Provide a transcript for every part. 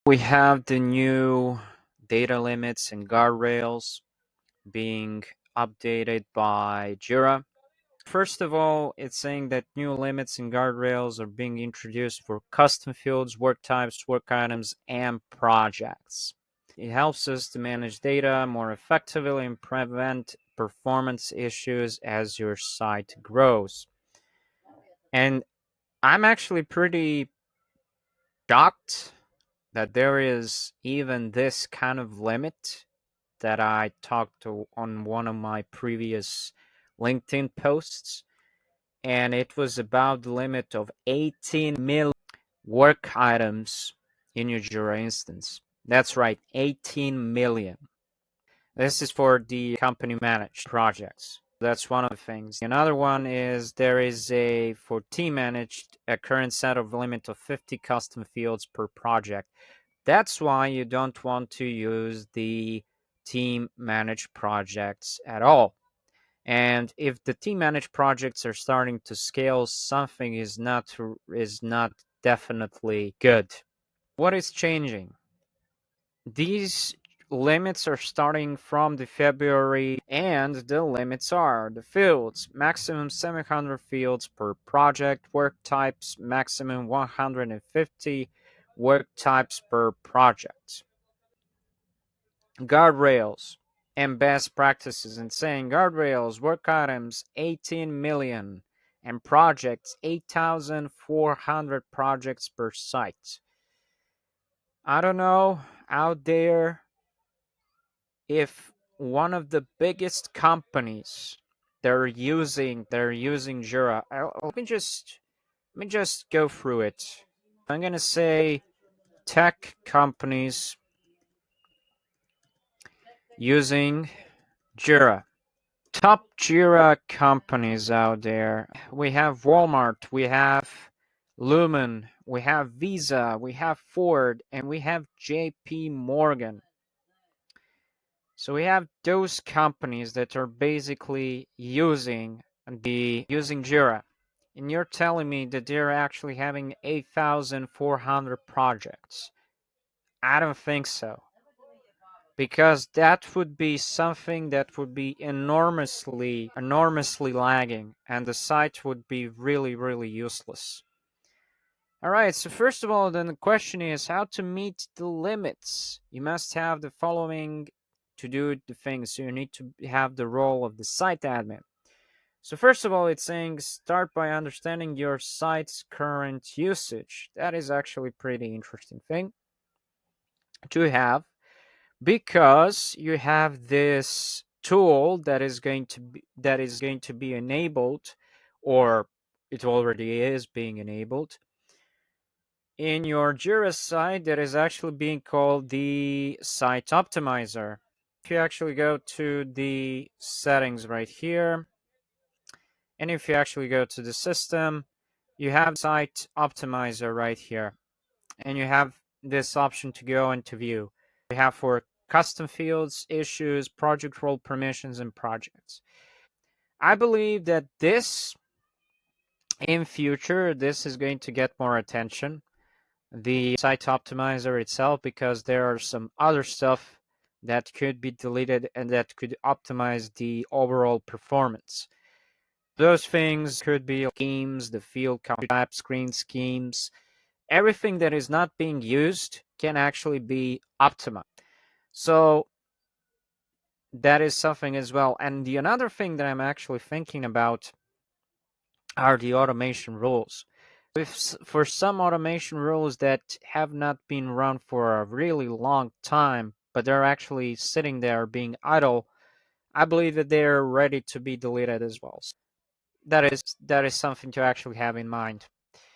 We have the new data limits and guardrails being updated by Jira. First of all, it's saying that new limits and guardrails are being introduced for custom fields, work types, work items, and projects. It helps us to manage data more effectively and prevent performance issues as your site grows. And I'm actually pretty shocked that there is even this kind of limit that I talked to on one of my previous LinkedIn posts, and it was about the limit of 18 million work items in your Jira instance. That's right, 18 million. This is for the company managed projects. That's one of the things. Another one is there is for team managed, a current set of limit of 50 custom fields per project. That's why you don't want to use the team managed projects at all. And if the team managed projects are starting to scale, something is not definitely good. What is changing? These limits are starting from the February, and the limits are the fields: maximum 700 fields per project, work types maximum 150 work types per project. Guardrails and best practices, and saying guardrails: work items 18 million and projects 8,400 projects per site. I don't know out there if one of the biggest companies they're using Jira. Let me just go through it. I'm gonna say tech companies using Jira. Top Jira companies out there. We have Walmart, we have Lumen, we have Visa, we have Ford, and we have JP Morgan. So we have those companies that are basically using Jira. And you're telling me that they're actually having 8,400 projects. I don't think so. Because that would be something that would be enormously lagging, and the site would be really, really useless. All right, so first of all, then the question is how to meet the limits. You must have the following to do the things. So you need to have the role of the site admin. So first of all, it's saying start by understanding your site's current usage. That is actually a pretty interesting thing to have, because you have this tool that is going to be enabled, or it already is being enabled in your Jira site, that is actually being called the Site Optimizer. If you actually go to the settings right here, and if you actually go to the system, you have Site Optimizer right here, and you have this option to go into view. You have for custom fields, issues, project role permissions, and projects. I believe that in future, this is going to get more attention, the site optimizer itself, because there are some other stuff that could be deleted and that could optimize the overall performance. Those things could be schemes, the field type, screen schemes. Everything that is not being used can actually be optimized. So that is something as well. And the another thing that I'm actually thinking about are the automation rules. For some automation rules that have not been run for a really long time, but they're actually sitting there being idle, I believe that they're ready to be deleted as well. So that is something to actually have in mind.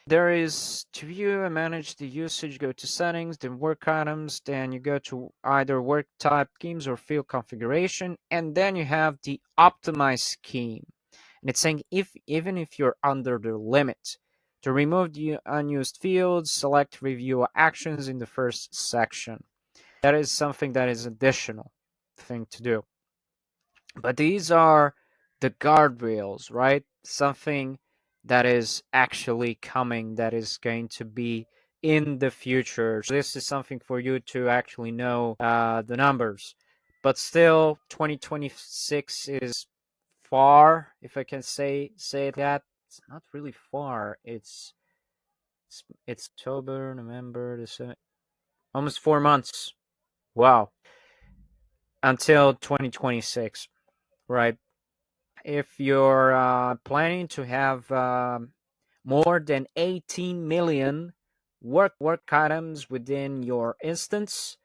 There is to view and manage the usage, go to settings, then work items, then you go to either work type schemes or field configuration, and then you have the optimize scheme. And it's saying even if you're under the limit, to remove the unused fields, select review actions in the first section. That is something that is additional thing to do. But these are the guardrails, right? Something that is actually coming, that is going to be in the future. So this is something for you to actually know the numbers. But still, 2026 is far, if I can say that. It's not really far. It's October, November, December, almost 4 months. Wow, until 2026, right? If you're planning to have more than 18 million work items within your instance,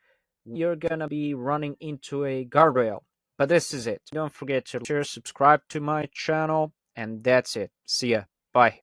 you're gonna be running into a guardrail. But this is it. Don't forget to share, subscribe to my channel, and that's it. See ya. Bye.